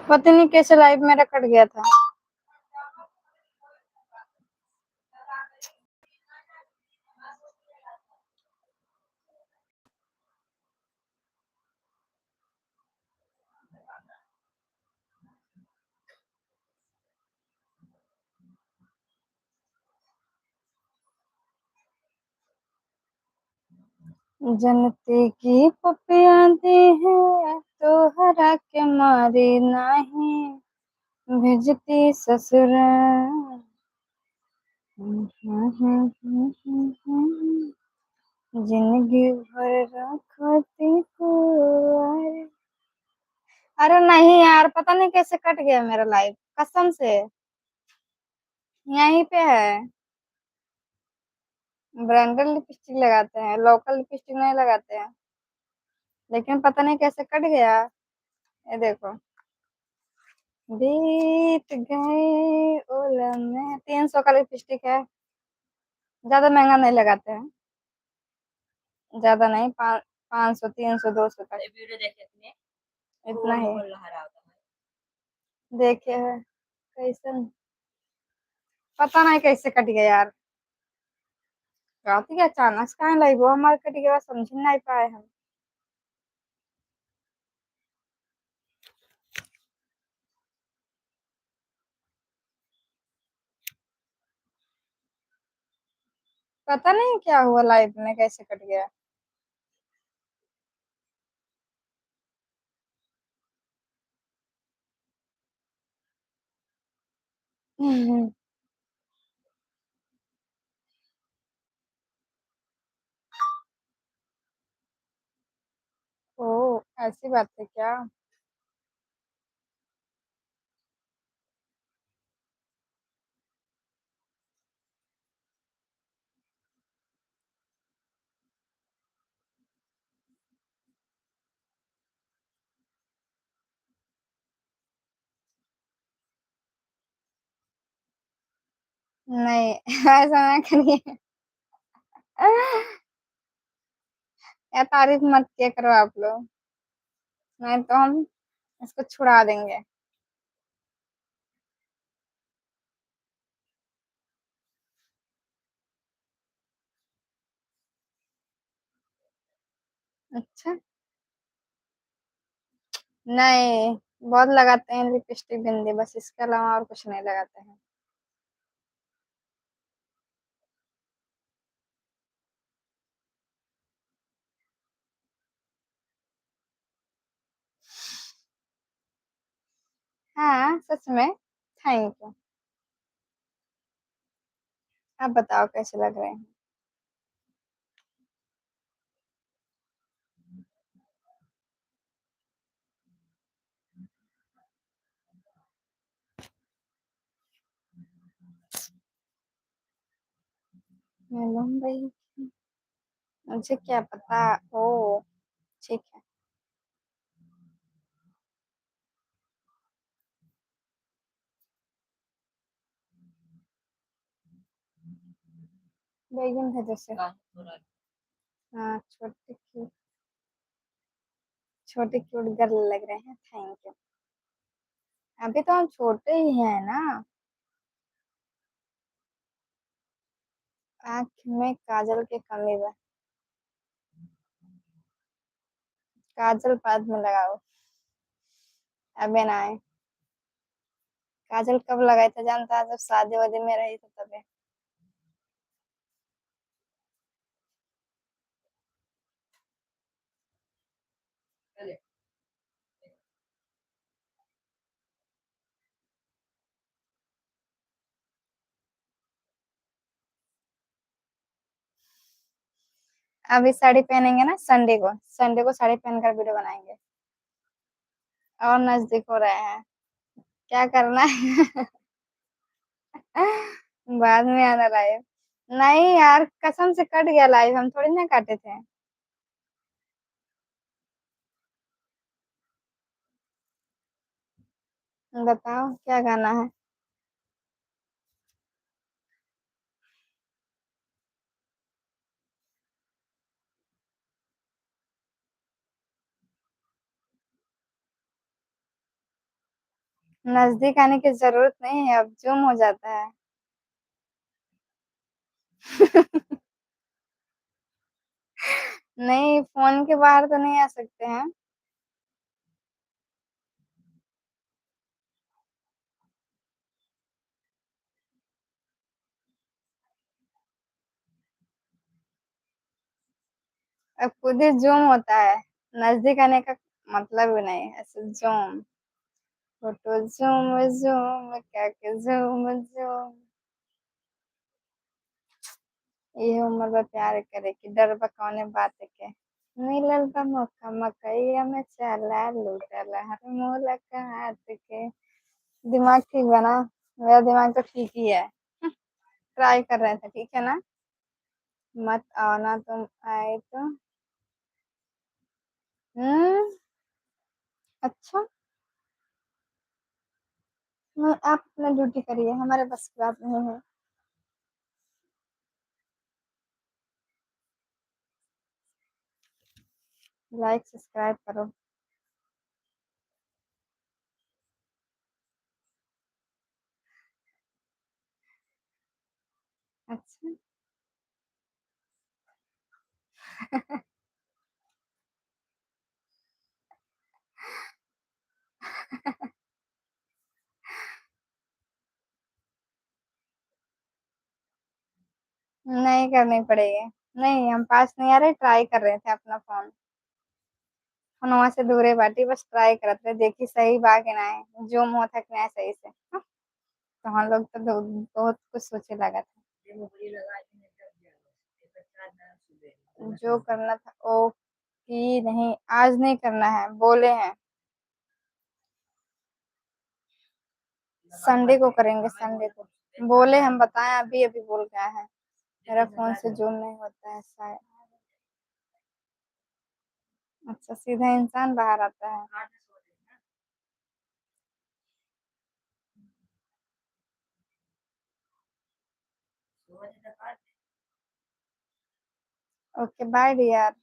पता नहीं कैसे लाइव मेरा कट गया था। जनती की पपिया दी है तो हरा के मारी नहीं भेजती ससुराल। जिंदगी भर रखती को। अरे नहीं यार, पता नहीं कैसे कट गया मेरा लाइव, कसम से। यहीं पे है। ब्रांडेड लिपस्टिक लगाते हैं, लोकल लिपस्टिक नहीं लगाते हैं। लेकिन पता नहीं कैसे कट गया। ये देखो, बीत गए ओलम में 300 का लिपस्टिक है। ज्यादा महंगा नहीं लगाते हैं। ज्यादा नहीं, 500 300 200 तक वीडियो देखे थे इतना ही देखे है। कैसे पता नहीं कैसे कट गया यार। काफी अचानक से कहाँ लाइव हमारे कट गया, समझ नहीं पाए हम। पता नहीं क्या हुआ लाइव में, कैसे कट गया। ओ, ऐसी बात है क्या। नहीं ऐसा मैं करिए। या तारीफ मत किया करो आप लोग, नहीं तो हम इसको छुड़ा देंगे। अच्छा, नहीं, बहुत लगाते हैं लिपस्टिक बिंदी, बस इसके अलावा और कुछ नहीं लगाते हैं। हाँ सच में, थैंक यू। आप बताओ कैसे लग रहे हैं। मालूम भाई, मुझे क्या पता। ओ, ठीक है। बैगन है जैसे। हाँ, छोटे क्यूट गर्ल लग रहे हैं, थैंक यू। अभी तो हम छोटे ही हैं ना। आँख में काजल की कमी है। काजल बाद में लगाओ, अबे ना आए। काजल कब लगाए थे जानता है, जब शादी वादी में रही थी तभी। अभी साड़ी पहनेंगे ना संडे को, संडे को साड़ी पहनकर वीडियो बनाएंगे। और नजदीक हो रहे हैं, क्या करना है। बाद में आना लाइव। नहीं यार, कसम से कट गया लाइव, हम थोड़ी ना काटे थे। बताओ क्या गाना है। नजदीक आने की जरूरत नहीं है, अब जूम हो जाता है। नहीं, फोन के बाहर तो नहीं आ सकते हैं। अब खुद ही जूम होता है, नजदीक आने का मतलब ही नहीं है, ऐसे जूम। फोटो जूम जूम क्या के जूम जूम। ये उम्र में प्यार करे कि डर बा कौने बात के। मिलल बा मौका मकैया में चला लूटल हर मुलाकात के। दिमाग ठीक बना। मेरा दिमाग तो ठीक ही है। ट्राई कर रहे थे, ठीक है ना। मत आओ ना तुम। आए तो। हम्म। अच्छा। आप अपना ड्यूटी करिए, हमारे बस की बात नहीं है। लाइक सब्सक्राइब करो। अच्छा। नहीं करनी पड़ेगी। नहीं, हम पास नहीं आ रहे, ट्राई कर रहे थे अपना फोन। फोनवा से दूरे बाटी, बस ट्राई करते रहे, देखी सही बा कि नहीं, जूम होता कि नहीं सही से। हाँ, तो हम लोग तो बहुत कुछ सोचे लगा था। जो करना था ओ की नहीं, आज नहीं करना है, बोले हैं। संडे को करेंगे, संडे को बोले, हम बताएं, अभी अभी बोल गया है। मेरा फोन से जूम नहीं होता है शायद। अच्छा, सीधा इंसान बाहर आता है। ओके बाय डियर।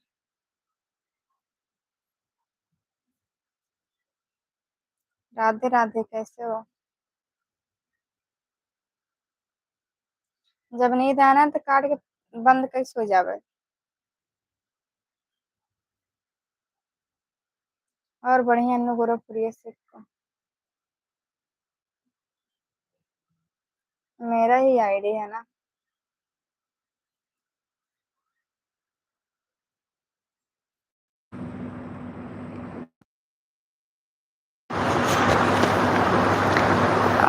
राधे राधे, कैसे हो। जब नींद आना तो काट के बंद कर सो जावे। और बढ़िया नु गोरखपुरी सीख को। मेरा ही आईडी है ना।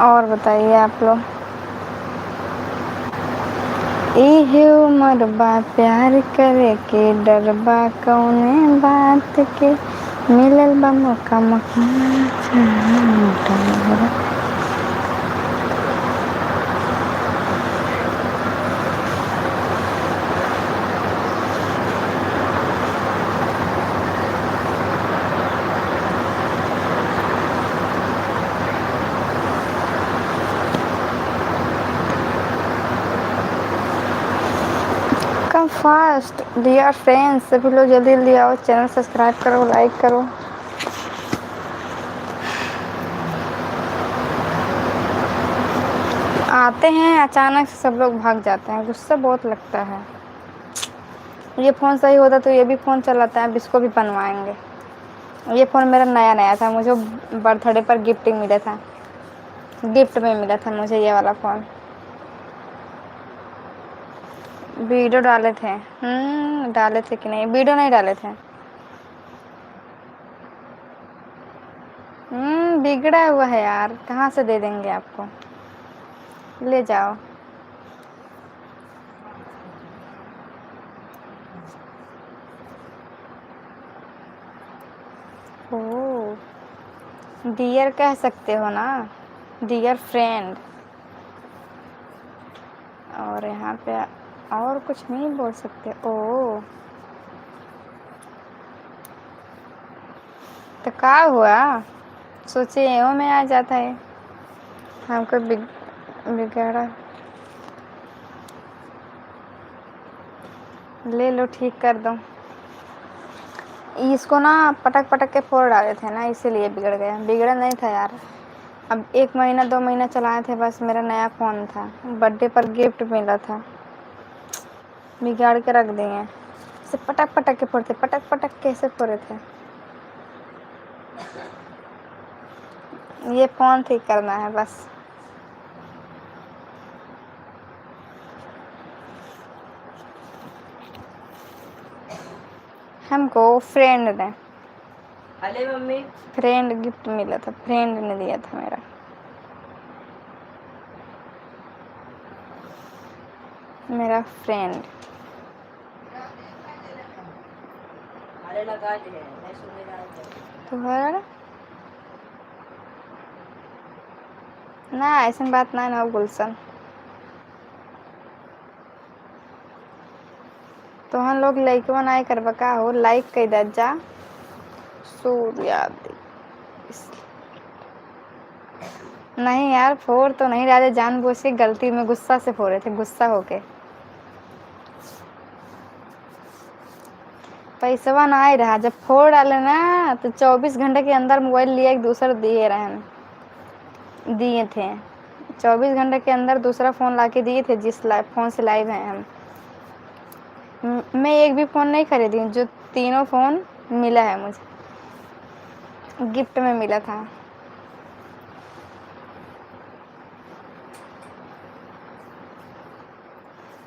और बताइए आप लोग। इहे उम्र बा प्यार करे के, डर बा कौने बात के। मिलल बा मौका मौका। कम फास्ट डियर फ्रेंड्स, सभी लोग जल्दी जल्दी आओ, चैनल सब्सक्राइब करो, लाइक करो। आते हैं अचानक से, सब लोग भाग जाते हैं, गुस्सा बहुत लगता है। ये फ़ोन सही होता तो ये भी फ़ोन चलाता है, अब इसको भी बनवाएंगे। ये फ़ोन मेरा नया नया था, मुझे बर्थडे पर गिफ्टिंग मिला था। गिफ्ट में मिला था मुझे ये वाला फ़ोन। वीडियो डाले थे। डाले थे कि नहीं, वीडियो नहीं डाले थे। बिगड़ा हुआ है यार, कहाँ से दे देंगे आपको। ले जाओ। ओह, डियर कह सकते हो ना, डियर फ्रेंड। और यहाँ पे और कुछ नहीं बोल सकते। ओह, तो क्या हुआ, सोचे एवं में आ जाता है। हमको बिगड़ा। ले लो, ठीक कर दो। इसको ना पटक पटक के फोड़ डाले थे ना, इसीलिए बिगड़ गया, बिगड़ा नहीं था यार। अब 1 महीना 2 महीना चलाए थे बस। मेरा नया फ़ोन था, बर्थडे पर गिफ्ट मिला था, बिगाड़ के रख दिए। इसे पटक पटक के फोड़ते, पटक पटक कैसे फोड़े थे। ये फ़ोन ठीक करना है बस। हमको फ्रेंड ने, अरे मम्मी, फ्रेंड गिफ्ट मिला था, फ्रेंड ने दिया था मेरा फ्रेंड। अरे लगा दे, मैं सुनेगा तोहर ना ऐसन बात ना ना गुलशन। तोहन लोग लाइकवा नहीं करबा का हो, लाइक कई दे जा। सूर्या नहीं यार, फोड़ तो नहीं डाले, जानबूझ के गलती में गुस्सा से फोड़े थे, गुस्सा होके। पैसवा ना ही रहा, जब फोड़ डाले ना तो 24 घंटे के अंदर मोबाइल लिया, एक दूसरा दिए थे। 24 घंटे के अंदर दूसरा फ़ोन लाके दिए थे, जिस फ़ोन से लाइव हैं हम। मैं एक भी फ़ोन नहीं खरीदी हूँ, जो तीनों फ़ोन मिला है मुझे, गिफ्ट में मिला था।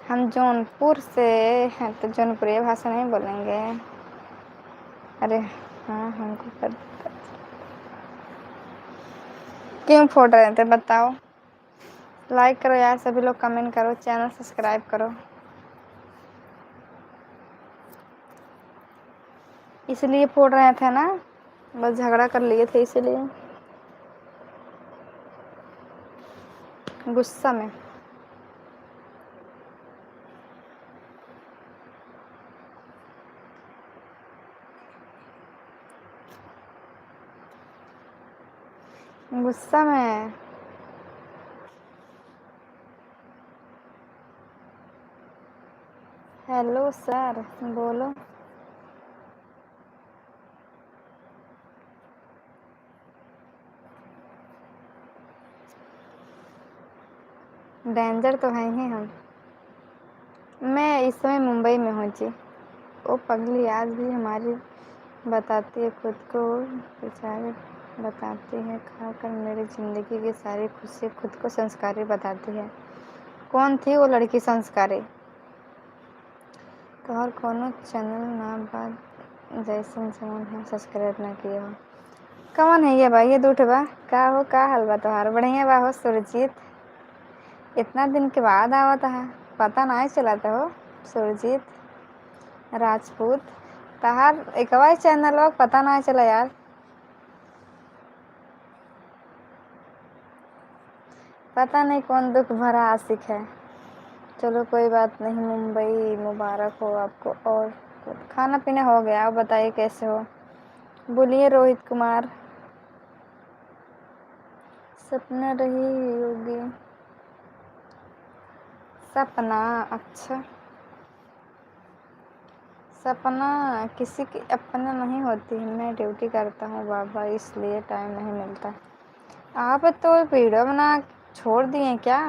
हम जौनपुर से हैं तो जौनपुरी भाषा नहीं बोलेंगे। अरे हाँ, हमको पता। क्यों फोड़ रहे थे बताओ। लाइक करो यार सभी लोग, कमेंट करो, चैनल सब्सक्राइब करो। इसलिए फोड़ रहे थे ना, बस झगड़ा कर लिए थे इसलिए, गुस्सा में। गुस्सा में। हेलो सर, बोलो। डेंजर तो है ही हम। मैं इस समय मुंबई में हूँ जी। ओ पगली आज भी हमारी बताती है खुद को, बेचारे बताती है, खाकर मेरी ज़िंदगी की सारी खुशी खुद को संस्कारी बताती है। कौन थी वो लड़की संस्कारी? तोहर कोनो चैनल ना बात जैसन जमन है, सब्सक्राइब ना किए हो। कौन है ये भाई? ये दूठ बा का हो, का हाल बा तोहार? बढ़िया बा हो सुरजीत, इतना दिन के बाद आवत है, पता नहीं चलता हो सुरजीत राजपूत। तहार एक चैनल हो, पता नहीं चला यार। पता नहीं कौन दुख भरा आशिक है। चलो कोई बात नहीं, मुंबई मुबारक हो आपको। और खाना पीना हो गया? आप बताइए कैसे हो? बोलिए रोहित कुमार। सपना रही होगी, सपना? अच्छा, सपना किसी की अपना नहीं होती। मैं ड्यूटी करता हूँ बाबा, इसलिए टाइम नहीं मिलता। आप तो वीडियो बना छोड़ दिए क्या?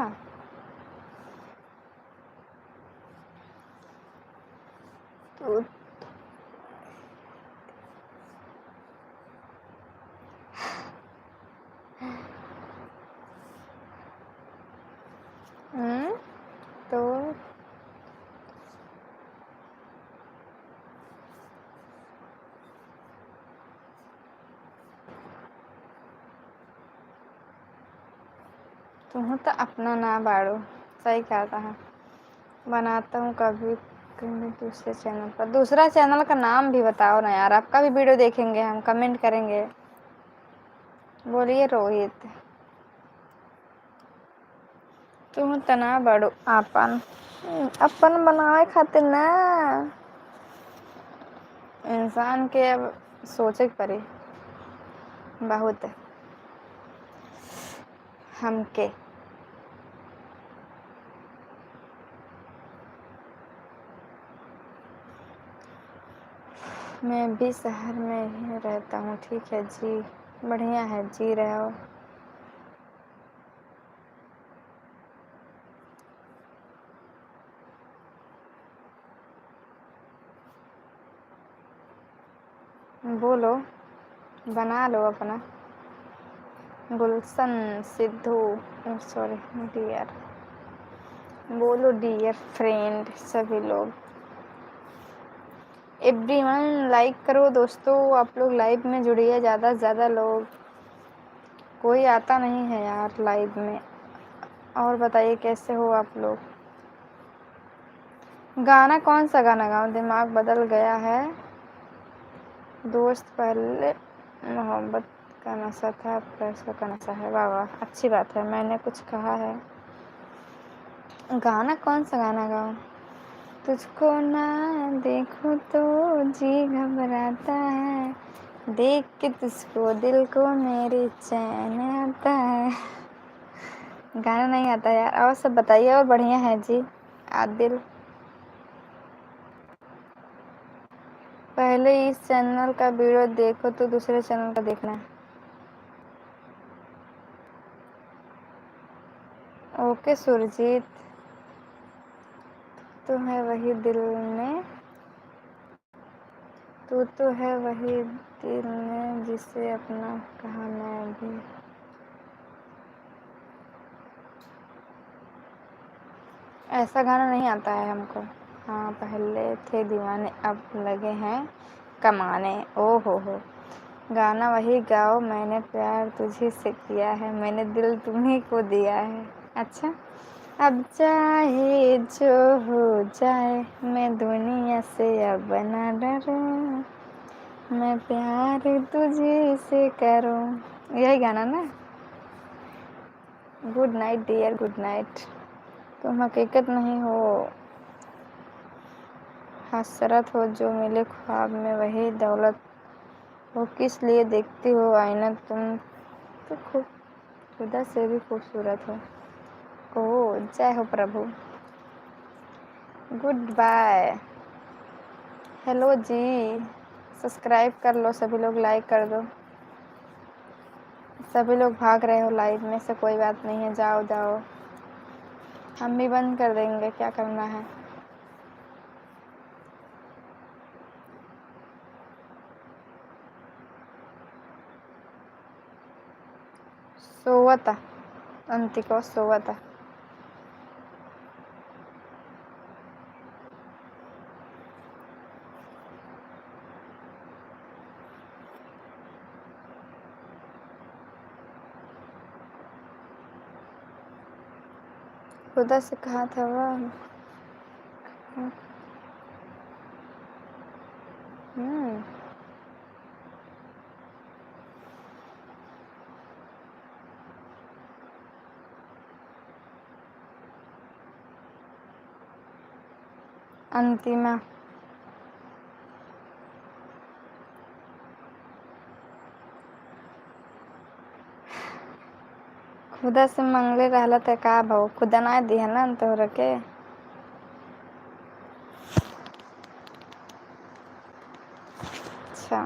तो तो तुम तो अपना ना बाड़ो, सही कहता है। बनाता हूँ कभी कभी दूसरे चैनल पर। दूसरा चैनल का नाम भी बताओ ना यार, आपका भी वीडियो देखेंगे हम, कमेंट करेंगे। बोलिए रोहित। तुम तना बड़ो अपन, अपन बनावे खातिर ना, इंसान के अब सोचे के पड़ी बहुत हमके। मैं भी शहर में ही रहता हूँ। ठीक है जी, बढ़िया है, जी रहे हो। बोलो, बना लो अपना। गुलशन सिद्धू, सॉरी डियर, बोलो डियर फ्रेंड सभी लोग। एवरीवन लाइक करो दोस्तों, आप लोग लाइव में जुड़िए ज़्यादा से ज़्यादा लोग। कोई आता नहीं है यार लाइव में। और बताइए कैसे हो आप लोग। गाना कौन सा गाना गाऊँ, दिमाग बदल गया है दोस्त, पहले मोहब्बत का नशा था, पैसों का नशा है। वाह वाह, अच्छी बात है, मैंने कुछ कहा है। गाना कौन सा गाना गाऊँ। तुझको ना देखूं तो जी घबराता है, देख के तुझको दिल को मेरे चैन आता है। गाना नहीं आता यार। और सब बताइए, और बढ़िया है जी। आदिल, पहले इस चैनल का वीडियो देखो तो दूसरे चैनल का देखना। ओके सुरजीत, तो है वही दिल में, तू तो है वही दिल में जिसे अपना कहा मैं भी। ऐसा गाना नहीं आता है हमको। हाँ पहले थे दीवाने अब लगे हैं कमाने। ओ हो, गाना वही गाओ, मैंने प्यार तुझे से किया है, मैंने दिल तुम्ही को दिया है। अच्छा, अब चाहे जो हो जाए मैं दुनिया से अब न डरूं, मैं प्यार तुझे से करूं। यही गाना ना। Good night dear, good night. तुम हकीकत नहीं हो, हसरत हो, जो मिले ख्वाब में वही दौलत हो, किस लिए देखती हो आईना तुम तो खुदा से भी खूबसूरत हो। ओह जय हो प्रभु। गुड बाय। हेलो जी, सब्सक्राइब कर लो सभी लोग, लाइक कर दो। सभी लोग भाग रहे हो लाइव में से, कोई बात नहीं है, जाओ जाओ, हम भी बंद कर देंगे, क्या करना है। सोवता अंतिको सोवता। खुदा से कहा था वह। अंतिमा, खुदा से मंगले रहला त का भाव, खुदा ना दिहलन तोहरा के। अच्छा,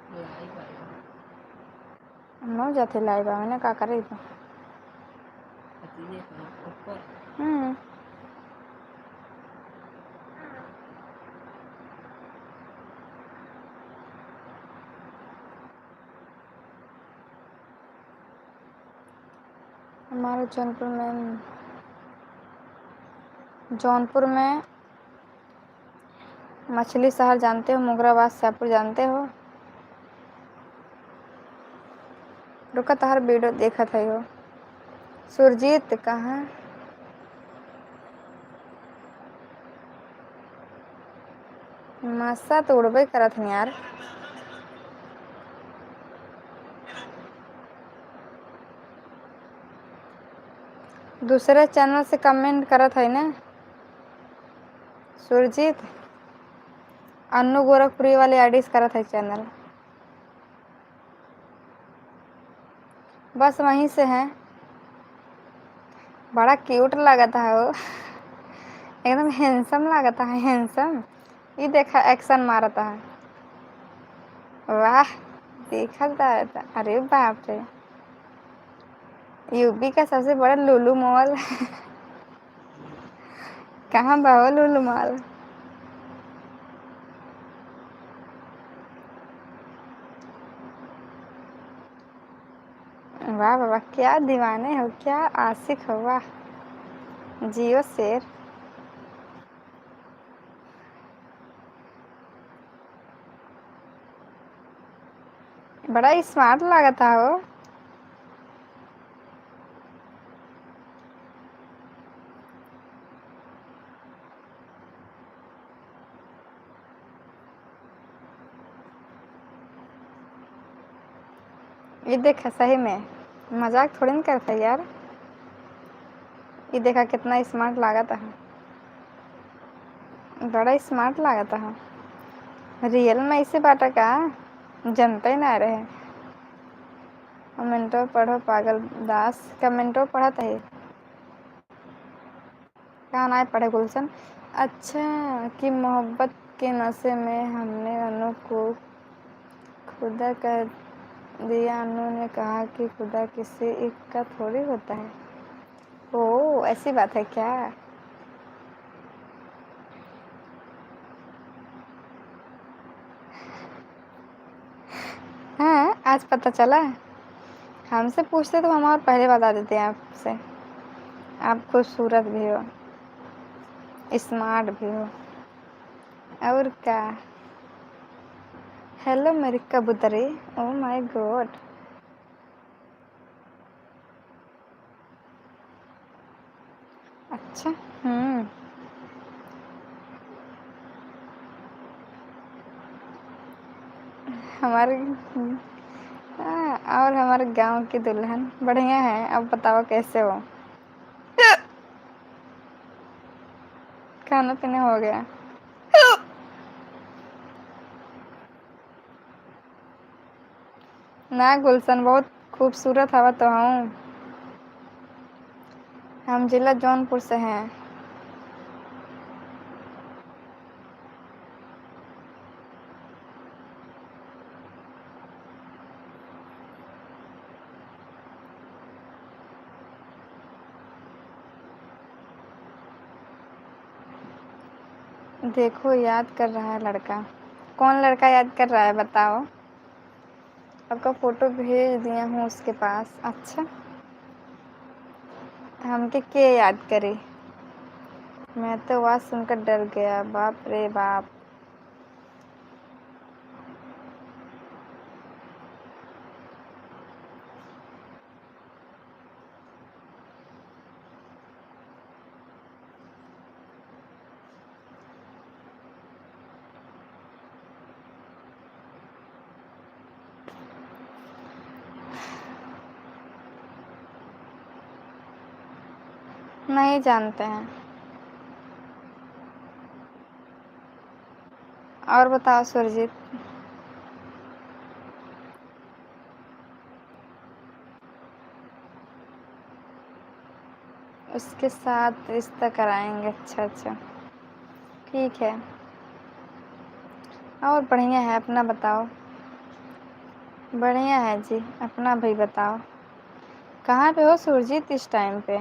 लाइव आया हम जाते लाइव में का करे तो। पतीले का ऊपर। हमारे जौनपुर में मछली शहर जानते हो, मुगराबाद शाहपुर जानते हो। रुका तहर वीडियो देखा था यो। सुरजीत कहाँ, मस्सा तो उड़बे करत हन यार। दूसरे चैनल से कमेंट करत है ना सुरजीत। अन्नू गोरखपुरी वाले आईडी से करत है चैनल, बस वहीं से है। बड़ा क्यूट लगता है वो, एकदम हैंडसम लगता है, हैंडसम। ये देखा एक्शन मारता है, वाह देखा जाए तो अरे बाप रे, यूपी का सबसे बड़ा लुलु मॉल कहाँ बा वो लुलु मॉल? वाह बाबा, क्या दीवाने हो, क्या आशिक हो, वाह। जियो शेर। बड़ा स्मार्ट लगता हो। ये देखा, सही में मजाक थोड़ी ना करता यार। ये देखा कितना स्मार्ट लागता है, बड़ा स्मार्ट लागता है। रियल में ऐसे बाटा का जनता ही ना रहे। कमेंटो पढ़ो पागल दास, कमेंटो पढ़ा था। कहाँ ना पढ़े गुलशन। अच्छा कि मोहब्बत के नशे में हमने अनु को खुदा कर दिया। अनु ने कहा कि खुदा किसी एक का थोड़ी होता है। ओ ऐसी बात है क्या? हाँ आज पता चला। हमसे पूछते तो हम और पहले बता देते हैं आपसे। आप खूबसूरत भी हो, स्मार्ट भी हो, और क्या। हेलो मेरी कबूतरी। Oh my God. अच्छा। हमारे हाँ, और हमारे गांव की दुल्हन बढ़िया है। अब बताओ कैसे हो? खाना पीना हो गया? ना गुलशन, बहुत खूबसूरत हवा तो हूँ। हम जिला जौनपुर से हैं। देखो याद कर रहा है लड़का। कौन लड़का याद कर रहा है बताओ? आपका फोटो भेज दिया हूँ उसके पास। अच्छा, हमके के याद करे? मैं तो आवाज सुनकर डर गया, बाप रे बाप। नहीं जानते हैं। और बताओ सुरजीत। उसके साथ रिश्ता कराएंगे। अच्छा अच्छा, ठीक है। और बढ़िया है, अपना बताओ। बढ़िया है जी, अपना भी बताओ। कहाँ पे हो सुरजीत इस टाइम पे?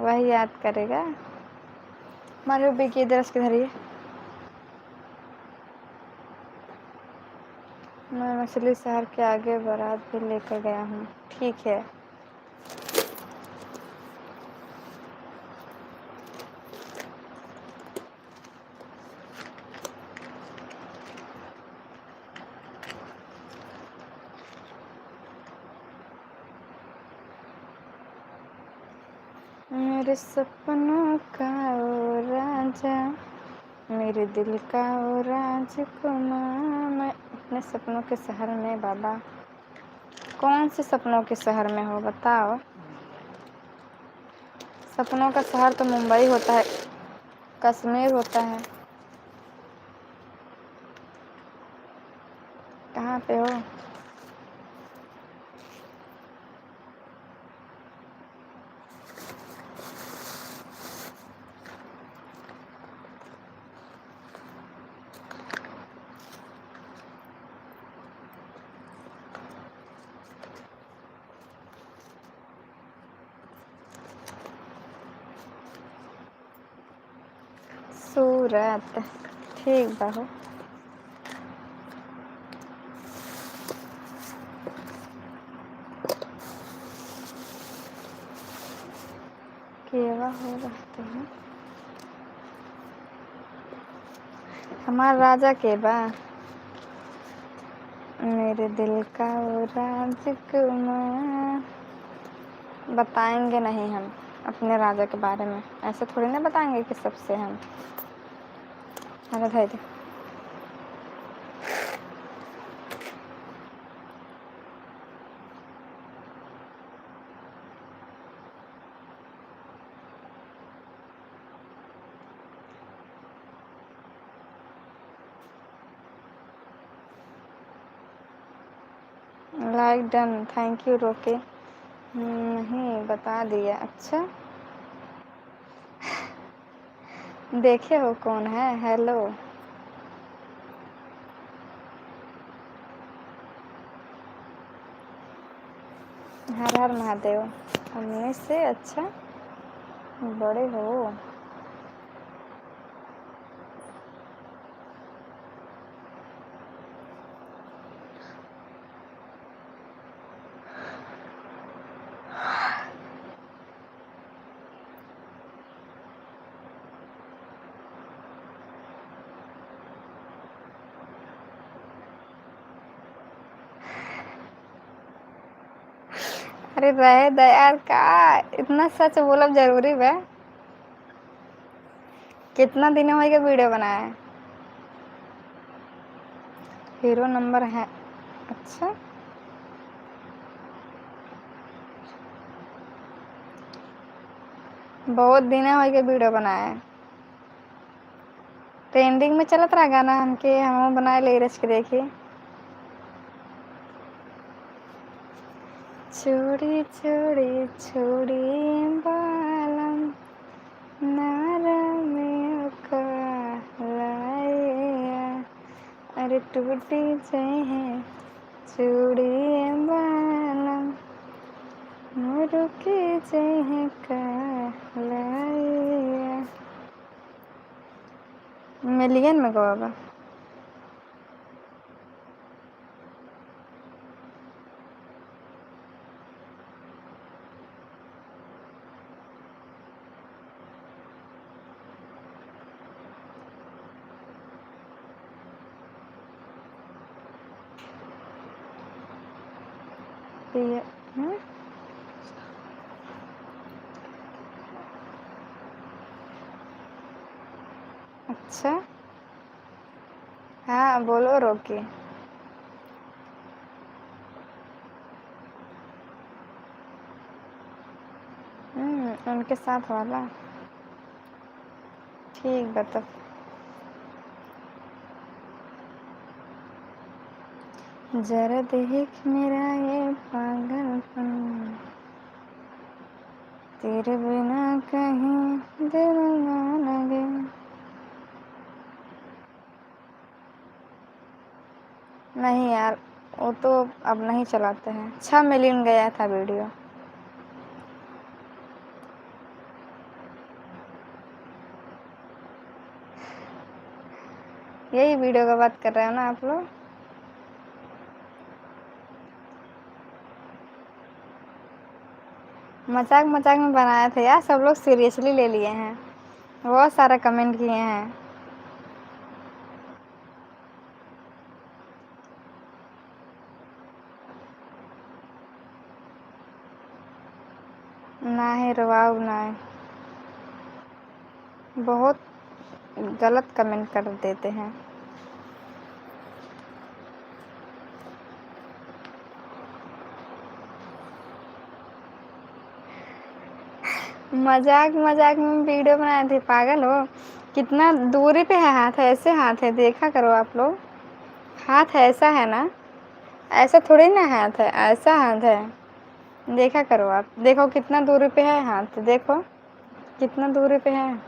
वही याद करेगा। हमारे भी की इधर किधर ही। मैं मछली शहर के आगे बारात भी लेकर गया हूँ। ठीक है। मेरे सपनों का ओ राजा, मेरे दिल का ओ राजकुमार। मैं अपने सपनों के शहर में बाबा। कौन से सपनों के शहर में हो बताओ? सपनों का शहर तो मुंबई होता है, कश्मीर होता है। कहाँ पे हो? खूबसूरत। ठीक बा हो। केवा हो रहते हैं हमार राजा के बा, मेरे दिल का वो राजकुमार। बताएंगे नहीं हम अपने राजा के बारे में, ऐसे थोड़ी ना बताएंगे कि सबसे हम। अरे भाई लाइक डन, थैंक यू रोके। नहीं बता दिया। अच्छा देखे हो कौन है? हेलो हर हर महादेव। हमने से अच्छा बड़े हो। अरे रहे दयार का इतना सच बोलब जरूरी बा? कितना दिन हो गया वीडियो बनाए? हीरो नंबर है? अच्छा बहुत दिन हो गया वीडियो बनाए। ट्रेंडिंग में चलत रहा गाना हमके, हम बनाए ले रच के देखी। छोड़ी छोड़ी छोड़ी बालम नारा में लाया। अरे टूटी चाहे चूड़ी बालम रुकी चाहे लाया। मिलियन में गवा। अच्छा हाँ बोलो रोकी। उनके साथ वाला ठीक बता। जरा देख मेरा ये पागलपन, तेरे बिना कहीं दिल ना लगे। नहीं यार वो तो अब नहीं चलाते हैं। 6 मिलियन गया था वीडियो। यही वीडियो का बात कर रहे हो ना आप लोग? मजाक मजाक में बनाया था यार, सब लोग सीरियसली ले लिए हैं। बहुत सारा कमेंट किए हैं। ना ही रवाब ना है। बहुत गलत कमेंट कर देते हैं। मजाक मजाक में वीडियो बनाए थे। पागल हो? कितना दूरी पे है हाथ? ऐसे हाथ है, देखा करो आप लोग। हाथ ऐसा है ना, ऐसा थोड़ी ना हाथ है, ऐसा हाथ है। देखा करो आप, देखो कितना दूरी पे है हाथ, देखो कितना दूरी पे है।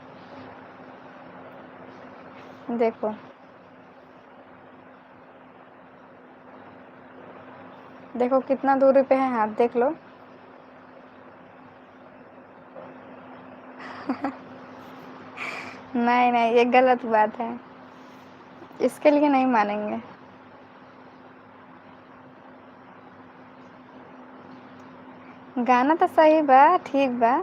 देखो देखो कितना दूरी पे है हाथ, देख लो। नहीं नहीं, ये गलत बात है, इसके लिए नहीं मानेंगे। गाना तो सही बा, ठीक बा।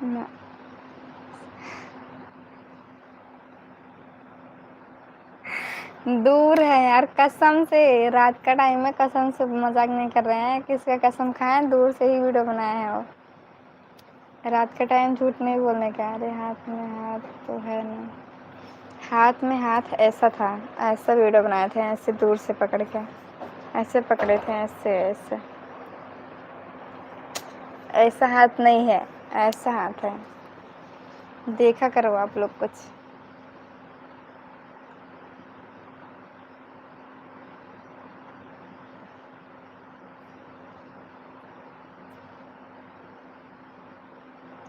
ना। दूर है यार, कसम से रात का टाइम में, कसम से मजाक नहीं कर रहे हैं, किसका कसम खाएं, दूर से ही वीडियो बनाया है वो। रात का टाइम झूठ नहीं बोलने का। अरे हाथ में हाथ तो है नहीं, हाथ में हाथ ऐसा था, ऐसा वीडियो बनाए थे, ऐसे दूर से पकड़ के, ऐसे पकड़े थे, ऐसे ऐसे। ऐसा हाथ नहीं है, ऐसा हाथ है, देखा करो आप लोग कुछ।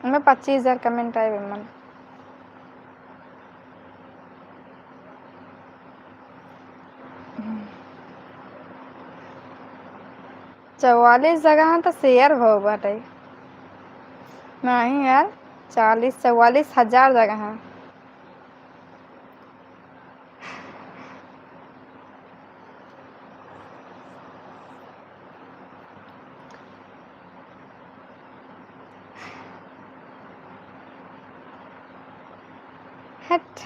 मैं 25,000 कमेंट आए विमन। चौवालीस जगह तो शेयर हो बाटे। नहीं यार, 44,000 जगह है। हट,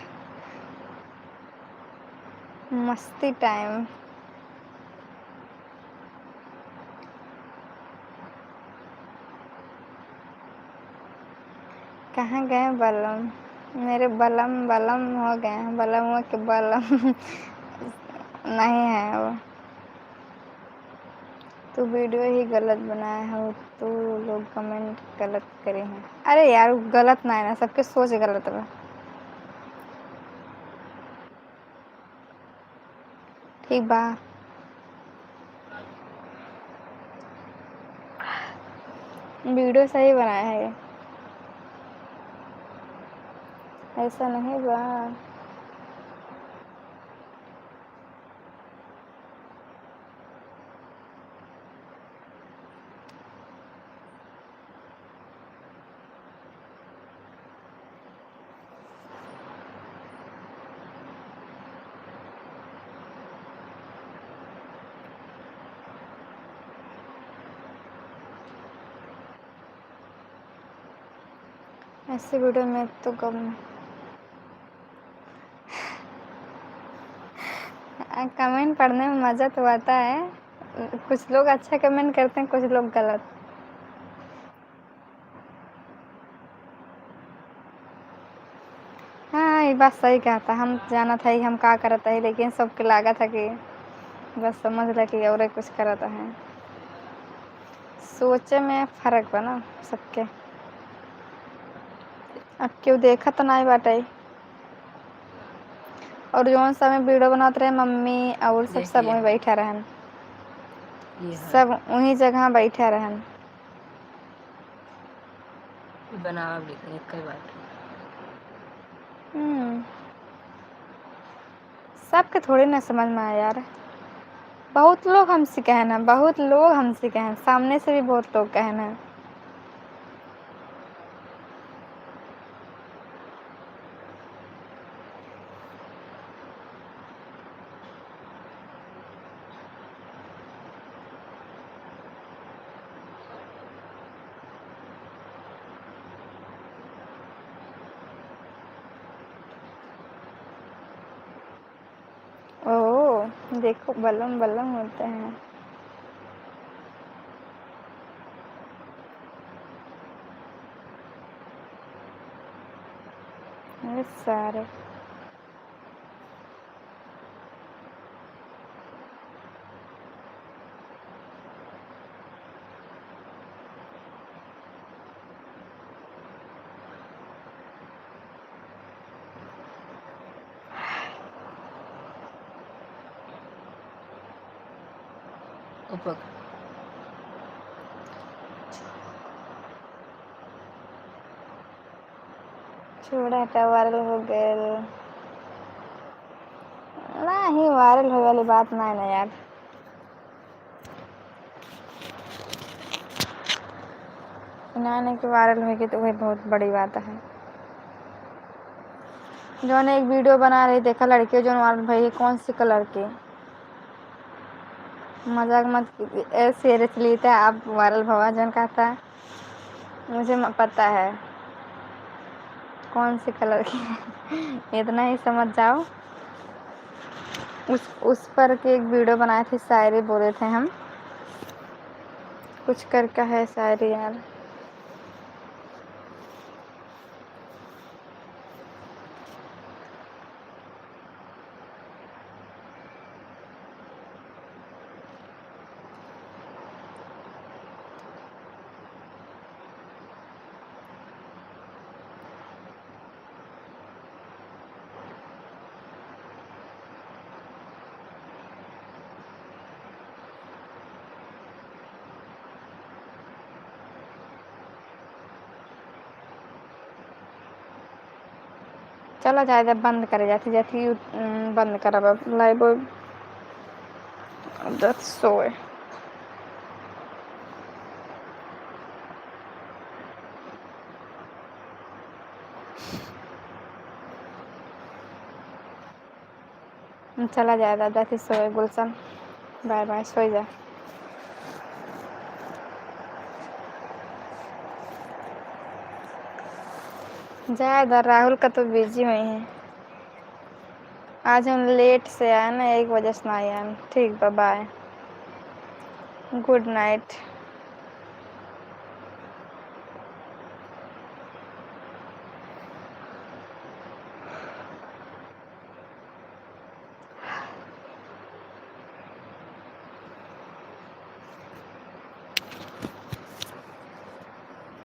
मस्ती टाइम। कहाँ गए बलम? मेरे बलम बलम हो गए हैं, बलम हो के बलम नहीं है वो। तू वीडियो ही गलत बनाया हो तो लोग कमेंट गलत करे हैं। अरे यार गलत ना है ना, सबके सोच गलत बा। ठीक बा। वीडियो सही बनाया है ये, ऐसा नहीं बा। ऐसे वीडियो में तो कम कमेंट पढ़ने में मज़ा तो आता है, कुछ लोग अच्छा कमेंट करते हैं, कुछ लोग गलत। हाँ ये बात सही कहा था, हम जाना था ही हम का करता है, लेकिन सबके लागा था कि बस समझ रहा कि और कुछ करता है। सोचे में फर्क बा ना सबके। अब क्यों देखा तो नहीं बाटे। और जौन सा में वीडियो बनाते रहे मम्मी और सब वहीं बैठा रहन, सब वहीं जगह बैठा रहन। बनावा लेकिन एक ही बात। सबके थोड़ी ना समझ में आया यार। बहुत लोग हमसे कहना, बहुत लोग हमसे कहना, सामने से भी बहुत लोग कहना। ओह देखो बलम बलम होते हैं। अरे सारे ऊपर छोड़ा था वायरल हो गए। नहीं वायरल होने वाली बात नहीं ना यार। नहीं कि वायरल होगी तो वही बहुत बड़ी बात है। जो ने एक वीडियो बना रही देखा लड़की जो वायरल भाई कौन सी कलर की, मजाक मत कीजिए सीरियसली था आप वायरल भवा जन कहता है, मुझे पता है कौन सी कलर की इतना ही समझ जाओ। उस पर के एक वीडियो बनाए थे, शायरी बोले थे हम, कुछ करके है शायरी यार। चलो जाए बंद करे जाती जाती बंद कर अब लाइव सोए। चला जाएगा जाती सोए गुलशन, बाय बाय सो जा। जाएगा राहुल का तो बिजी हुई है, आज हम लेट से आए ना 1 बजे से ना आए। ठीक बाय, गुड नाइट।